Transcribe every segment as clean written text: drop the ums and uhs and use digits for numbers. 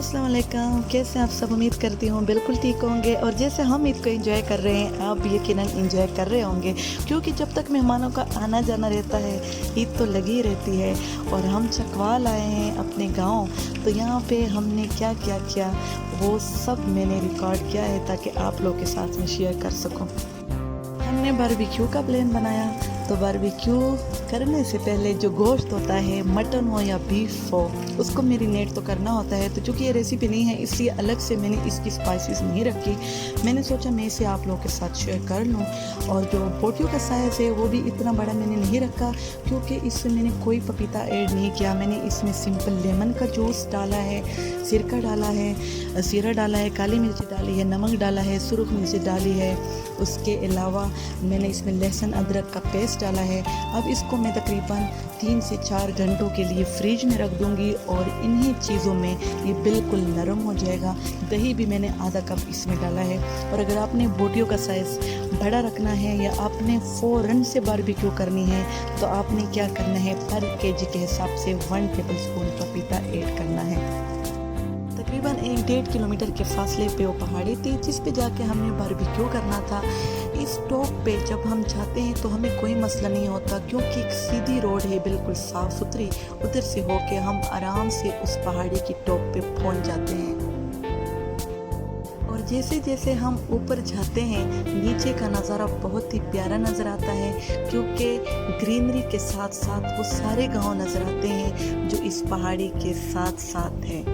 अस्सलाम वालेकुम, कैसे हैं आप सब। उम्मीद करती हूँ बिल्कुल ठीक होंगे और जैसे हम ईद को एंजॉय कर रहे हैं आप भी यकीनन एंजॉय कर रहे होंगे, क्योंकि जब तक मेहमानों का आना जाना रहता है ईद तो लगी रहती है। और हम चकवाल आए हैं अपने गांव, तो यहाँ पे हमने क्या क्या किया वो सब मैंने रिकॉर्ड किया है ताकि आप लोग के साथ में शेयर कर सकूँ। हमने बारबेक्यू का प्लान बनाया, तो बारबेक्यू करने से पहले जो गोश्त होता है, मटन हो या बीफ हो, उसको मैरिनेट तो करना होता है। तो चूँकि ये रेसिपी नहीं है इसलिए अलग से मैंने इसकी स्पाइसेस नहीं रखी। मैंने सोचा मैं इसे आप लोगों के साथ शेयर कर लूँ। और जो बोटियों का साइज़ है वो भी इतना बड़ा मैंने नहीं रखा, क्योंकि इसमें मैंने कोई पपीता ऐड नहीं किया। मैंने इसमें सिंपल लेमन का जूस डाला है, सिरका डाला है, जीरा डाला है, काली मिर्ची डाली है, नमक डाला है, सुरख मिर्ची डाली है। उसके अलावा मैंने इसमें लहसुन अदरक का पेस्ट डाला है। अब इसको मैं तकरीबन 3 से 4 घंटों के लिए फ्रिज में रख दूंगी और इन्हीं चीज़ों में ये बिल्कुल नरम हो जाएगा। दही भी मैंने आधा कप इसमें डाला है। और अगर आपने बोटियों का साइज़ बड़ा रखना है या आपने फ़ौरन से बारबेक्यू करनी है तो आपने क्या करना है, पर केजी के हिसाब से 1 टेबलस्पून पपीता ऐड करना है। तकरीबन 1-1.5 किलोमीटर के फासले पे वो पहाड़ी थी जिस पे जाके हमने बारबेक्यू करना था। इस टॉप पे जब हम जाते हैं तो हमें कोई मसला नहीं होता, क्योंकि एक सीधी रोड है बिल्कुल साफ़ सुथरी। उधर से होके हम आराम से उस पहाड़ी की टॉप पे पहुंच जाते हैं। और जैसे जैसे हम ऊपर जाते हैं नीचे का नज़ारा बहुत ही प्यारा नज़र आता है, क्योंकि ग्रीनरी के साथ साथ वो सारे गांव नज़र आते हैं जो इस पहाड़ी के साथ साथ हैं।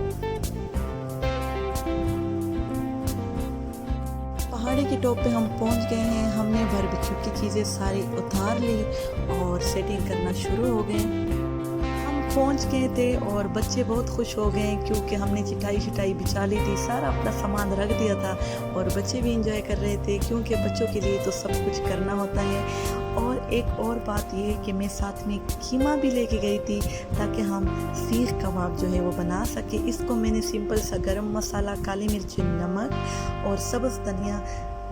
पहाड़ी की टॉप पे हम पहुंच गए हैं। हमने बारबेक्यू की चीज़ें सारी उतार ली और सेटिंग करना शुरू हो गए। हम पहुंच गए थे और बच्चे बहुत खुश हो गए, क्योंकि हमने चटाई बिछा ली थी, सारा अपना सामान रख दिया था। और बच्चे भी एंजॉय कर रहे थे, क्योंकि बच्चों के लिए तो सब कुछ करना होता है। और एक और बात ये है कि मैं साथ में कीमा भी लेके गई थी ताकि हम सीख कबाब जो है वो बना सके। इसको मैंने सिंपल सा गरम मसाला, काली मिर्ची, नमक और सब्ज़ धनिया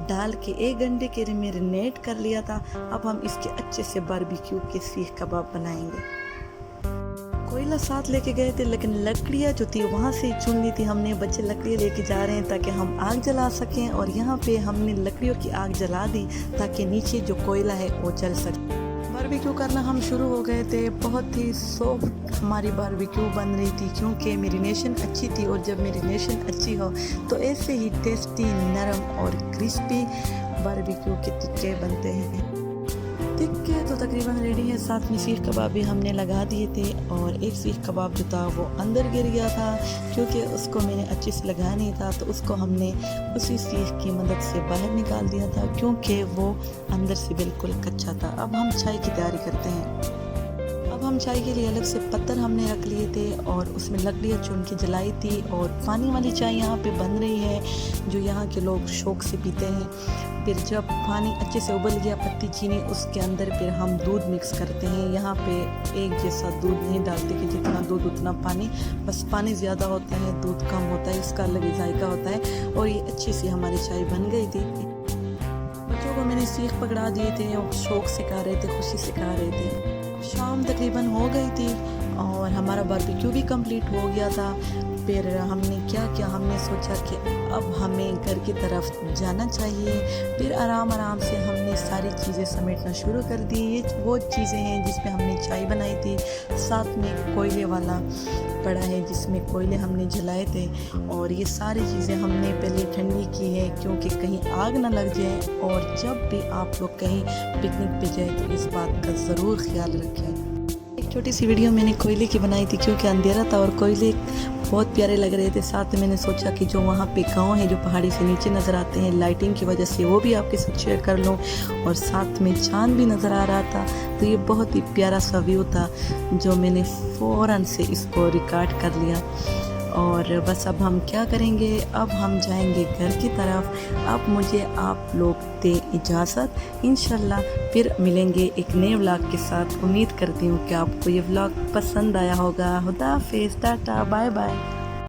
डाल के 1 घंटे के लिए मैरिनेट कर लिया था। अब हम इसके अच्छे से बारबेक्यू के सीख कबाब बनाएंगे। कोयला साथ लेके गए थे, लेकिन लकड़ियाँ जो थी वहाँ से चुन ली थी हमने। बच्चे लकड़ियाँ लेके जा रहे हैं ताकि हम आग जला सकें, और यहाँ पे हमने लकड़ियों की आग जला दी ताकि नीचे जो कोयला है वो जल सके। बारबेक्यू करना हम शुरू हो गए थे। बहुत ही सॉफ्ट हमारी बारबेक्यू बन रही थी, क्योंकि मैरिनेशन अच्छी थी। और जब मैरिनेशन अच्छी हो तो ऐसे ही टेस्टी, नरम और क्रिस्पी बारबेक्यू के टिक्के बनते हैं। टिक्के तो तकरीबन रेडी है। साथ में सीख कबाब भी हमने लगा दिए थे, और एक सीख कबाब जो था वो अंदर गिर गया था, क्योंकि उसको मैंने अच्छे से लगाया नहीं था। तो उसको हमने उसी सीख की मदद से बाहर निकाल दिया था, क्योंकि वो अंदर से बिल्कुल कच्चा था। अब हम चाय की तैयारी करते हैं। अब हम चाय के लिए अलग से पत्थर हमने रख लिए थे और उसमें लकड़ियाँ चुन के जलाई थी। और पानी वाली चाय यहाँ पे बन रही है, जो यहाँ के लोग शौक से पीते हैं। फिर जब पानी अच्छे से उबल गया, पत्ती चीनी, उसके अंदर फिर हम दूध मिक्स करते हैं। यहाँ पे एक जैसा दूध नहीं डालते कि जितना दूध उतना पानी, बस पानी ज़्यादा होता है, दूध कम होता है, इसका अलग ही जायका होता है। और ये अच्छी सी हमारी चाय बन गई थी। बच्चों को मैंने सीख पकड़ा दिए थे और शौक से खा रहे थे, खुशी से खा रहे थे। शाम तकरीबन हो गई थी और हमारा बारबेक्यू भी कंप्लीट हो गया था। फिर हमने क्या किया, हमने सोचा कि अब हमें घर की तरफ जाना चाहिए। फिर आराम से हमने सारी चीज़ें समेटना शुरू कर दी। ये वो चीज़ें हैं जिसमें हमने चाय बनाई थी। साथ में कोयले वाला पड़ा है जिसमें कोयले हमने जलाए थे। और ये सारी चीज़ें हमने पहले ठंडी की है, क्योंकि कहीं आग ना लग जाए। और जब भी आप लोग कहीं पिकनिक पे जाए तो इस बात का ज़रूर ख्याल रखें। एक छोटी सी वीडियो मैंने कोयले की बनाई थी, क्योंकि अंधेरा था और कोयले बहुत प्यारे लग रहे थे। साथ में मैंने सोचा कि जो वहाँ पे गाँव है जो पहाड़ी से नीचे नज़र आते हैं लाइटिंग की वजह से, वो भी आपके साथ शेयर कर लूँ। और साथ में चांद भी नज़र आ रहा था, तो ये बहुत ही प्यारा सा व्यू था जो मैंने फ़ौरन से इसको रिकॉर्ड कर लिया। और बस अब हम क्या करेंगे, अब हम जाएंगे घर की तरफ। अब मुझे आप लोग दें इजाज़त। इंशाल्लाह फिर मिलेंगे एक नए व्लॉग के साथ। उम्मीद करती हूँ कि आपको ये व्लॉग पसंद आया होगा। खुदा हाफिज़, टाटा, बाय बाय।